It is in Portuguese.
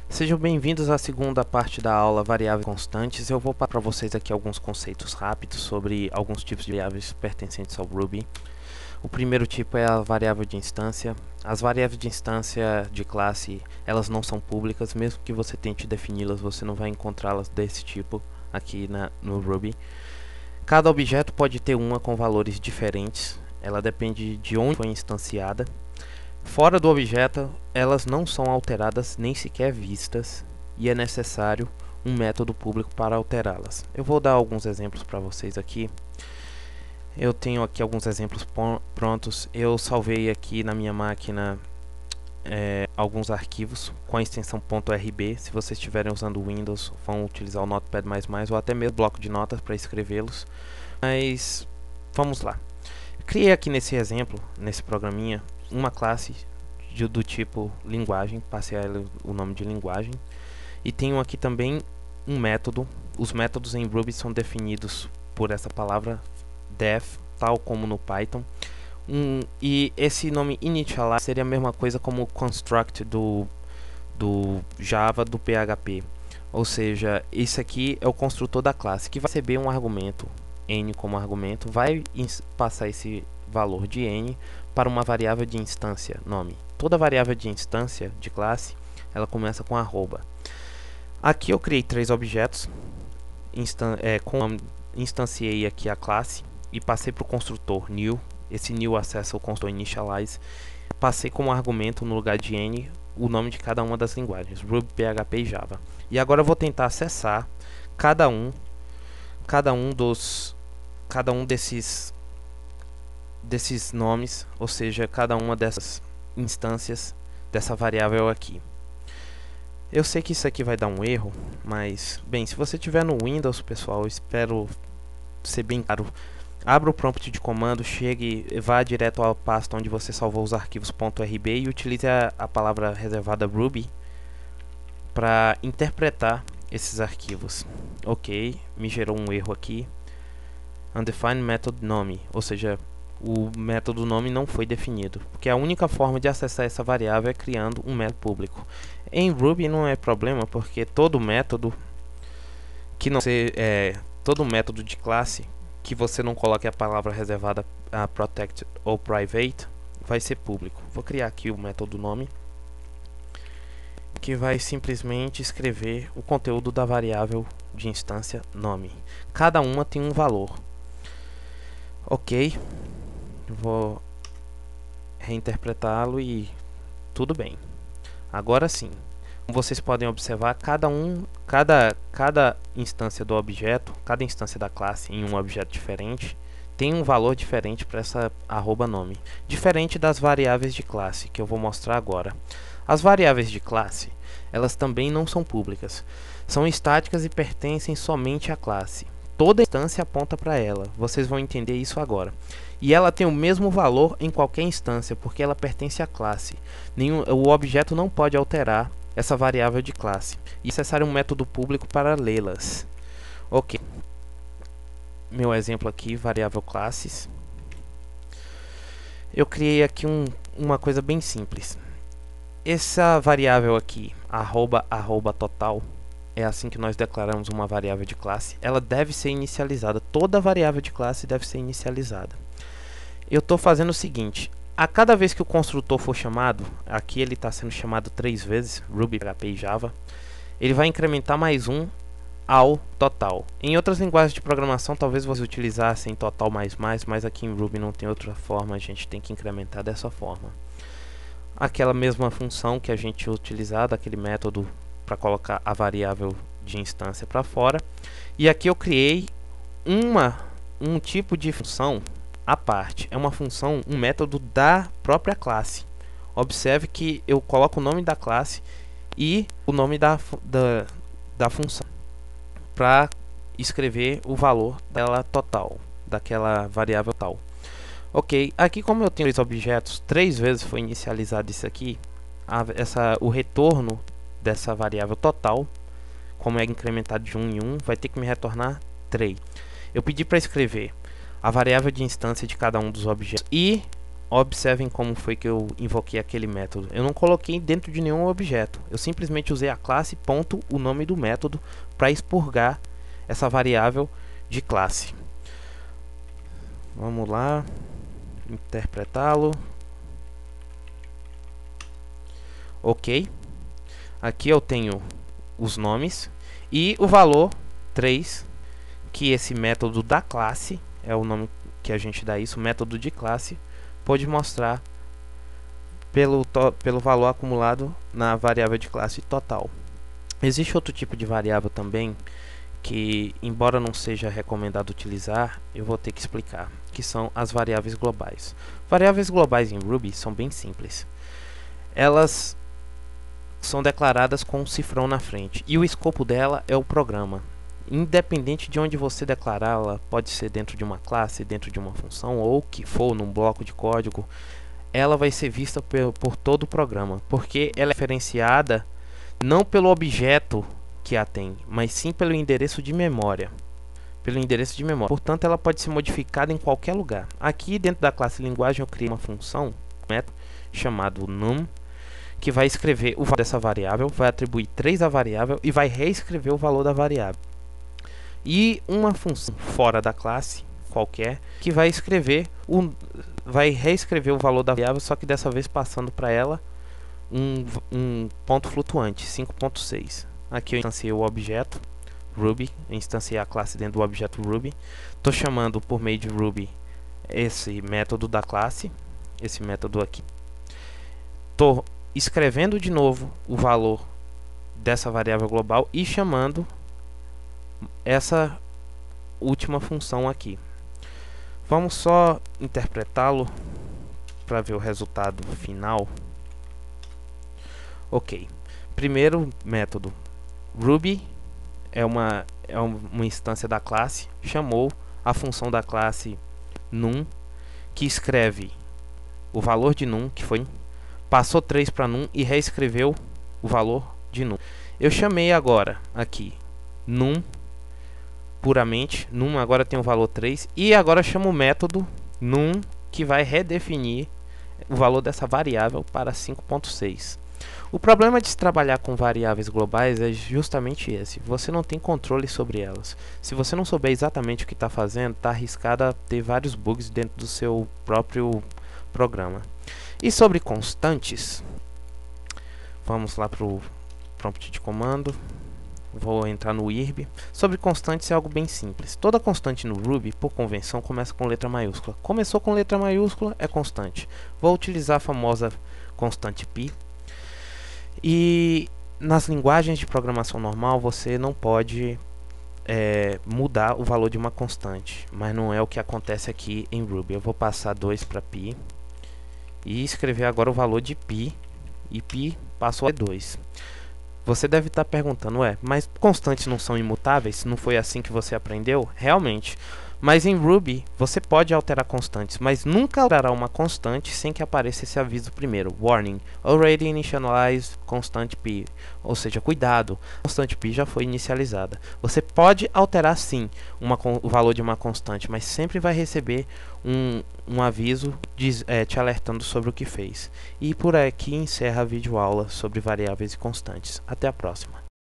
Sejam bem-vindos à segunda parte da aula Variáveis Constantes. Eu vou passar para vocês aqui alguns conceitos rápidos sobre alguns tipos de variáveis pertencentes ao Ruby. O primeiro tipo é a variável de instância. As variáveis de instância de classe, elas não são públicas, mesmo que você tente defini-las, você não vai encontrá-las desse tipo aqui no Ruby. Cada objeto pode ter uma com valores diferentes, ela depende de onde foi instanciada. Fora do objeto, elas não são alteradas nem sequer vistas, e é necessário um método público para alterá-las. Eu vou dar alguns exemplos para vocês aqui. Eu tenho aqui alguns exemplos prontos. Eu salvei aqui na minha máquina alguns arquivos com a extensão .rb. Se vocês estiverem usando o Windows, vão utilizar o Notepad++ ou até mesmo bloco de notas para escrevê-los. Mas vamos lá. Criei aqui nesse exemplo, nesse programinha, uma classe do tipo linguagem, passei a ela o nome de linguagem, e tenho aqui também um método. Os métodos em Ruby são definidos por essa palavra def, tal como no Python. E esse nome initialize seria a mesma coisa como o construct do Java, do PHP. Ou seja, esse aqui é o construtor da classe, que vai receber um argumento, n como argumento, vai passar esse valor de n para uma variável de instância, nome. Toda variável de instância de classe, ela começa com arroba. Aqui eu criei três objetos, instanciei aqui a classe e passei para o construtor new. Esse new acessa o construtor initialize. Passei como argumento no lugar de n o nome de cada uma das linguagens, Ruby, PHP e Java. E agora eu vou tentar acessar cada um desses nomes, ou seja, cada uma dessas instâncias dessa variável aqui. Eu sei que isso aqui vai dar um erro, mas, bem, se você tiver no Windows, pessoal, eu espero ser bem claro. Abra o prompt de comando, chegue, vá direto à pasta onde você salvou os arquivos .rb e utilize a palavra reservada Ruby para interpretar esses arquivos. Ok, me gerou um erro aqui. Undefined method nome, ou seja, o método nome não foi definido, porque a única forma de acessar essa variável é criando um método público. Em Ruby não é problema, porque todo método que não todo método de classe que você não coloque a palavra reservada a protected ou private vai ser público. Vou criar aqui o método nome, que vai simplesmente escrever o conteúdo da variável de instância nome. Cada uma tem um valor. Ok, vou reinterpretá-lo e tudo bem. Agora sim, como vocês podem observar, cada instância do objeto, cada instância da classe em um objeto diferente, tem um valor diferente para essa arroba nome, diferente das variáveis de classe, que eu vou mostrar agora. As variáveis de classe, elas também não são públicas, são estáticas e pertencem somente à classe. Toda instância aponta para ela, vocês vão entender isso agora. E ela tem o mesmo valor em qualquer instância, porque ela pertence à classe. O objeto não pode alterar essa variável de classe. E é necessário um método público para lê-las. Ok. Meu exemplo aqui, variável classes. Eu criei aqui uma coisa bem simples. Essa variável aqui, arroba total, é assim que nós declaramos uma variável de classe. Ela deve ser inicializada. Toda variável de classe deve ser inicializada. Eu estou fazendo o seguinte. A cada vez que o construtor for chamado, aqui ele está sendo chamado 3 vezes, Ruby, PHP e Java, ele vai incrementar mais um ao total. Em outras linguagens de programação, talvez você utilizasse em total mas aqui em Ruby não tem outra forma, a gente tem que incrementar dessa forma. Aquela mesma função que a gente utilizar, daquele método para colocar a variável de instância para fora. E aqui eu criei um tipo de função à parte. É uma função, um método da própria classe. Observe que eu coloco o nome da classe e o nome da função para escrever o valor dela total, daquela variável tal. Ok, aqui como eu tenho 3 objetos, 3 vezes foi inicializado isso aqui, o retorno dessa variável total, como é incrementado de 1 em 1, vai ter que me retornar 3. Eu pedi para escrever a variável de instância de cada um dos objetos e Observem como foi que eu invoquei aquele método. Eu não coloquei dentro de nenhum objeto. Eu simplesmente usei a classe ponto o nome do método para expurgar essa variável de classe. Vamos lá, interpretá-lo. Ok. Aqui eu tenho os nomes e o valor 3, que esse método da classe, é o nome que a gente dá isso, método de classe, pode mostrar pelo valor acumulado na variável de classe total. Existe outro tipo de variável também que, embora não seja recomendado utilizar, eu vou ter que explicar, que são as variáveis globais. Variáveis globais em Ruby são bem simples. Elas são declaradas com um cifrão na frente e o escopo dela é o programa. Independente de onde você declará-la, pode ser dentro de uma classe, dentro de uma função ou que for num bloco de código, ela vai ser vista por todo o programa, porque ela é referenciada não pelo objeto que a tem, mas sim pelo endereço de memória. Portanto, ela pode ser modificada em qualquer lugar. Aqui dentro da classe linguagem eu criei uma função, um método chamado num, que vai escrever o valor dessa variável, vai atribuir 3 à variável e vai reescrever o valor da variável. E uma função fora da classe qualquer que vai reescrever o valor da variável, só que dessa vez passando para ela um ponto flutuante, 5.6. Aqui eu instanciei o objeto Ruby, eu instanciei a classe dentro do objeto Ruby. Estou chamando por meio de Ruby esse método da classe, esse método aqui. Estou escrevendo de novo o valor dessa variável global e chamando essa última função aqui. Vamos só interpretá-lo para ver o resultado final. Ok. Primeiro método, Ruby é uma instância da classe, chamou a função da classe num, que escreve o valor de num, que foi, passou 3 para num e reescreveu o valor de num. Eu chamei agora aqui num puramente, num agora tem o valor 3 e agora chamo o método num, que vai redefinir o valor dessa variável para 5.6. O problema de se trabalhar com variáveis globais é justamente esse: você não tem controle sobre elas. Se você não souber exatamente o que está fazendo, está arriscado a ter vários bugs dentro do seu próprio programa. E sobre constantes, vamos lá para o prompt de comando. Vou entrar no IRB. Sobre constantes é algo bem simples. Toda constante no Ruby, por convenção, começa com letra maiúscula. Começou com letra maiúscula, é constante. Vou utilizar a famosa constante π. E nas linguagens de programação normal, você não pode mudar o valor de uma constante. Mas não é o que acontece aqui em Ruby. Eu vou passar 2 para π. E escrever agora o valor de π. E π passou a 2. Você deve estar perguntando, mas constantes não são imutáveis? Não foi assim que você aprendeu? Realmente. Mas em Ruby, você pode alterar constantes, mas nunca alterará uma constante sem que apareça esse aviso primeiro. Warning, already initialized constant p. Ou seja, cuidado, a constante p já foi inicializada. Você pode alterar sim o valor de uma constante, mas sempre vai receber um aviso te alertando sobre o que fez. E por aqui encerra a videoaula sobre variáveis e constantes. Até a próxima.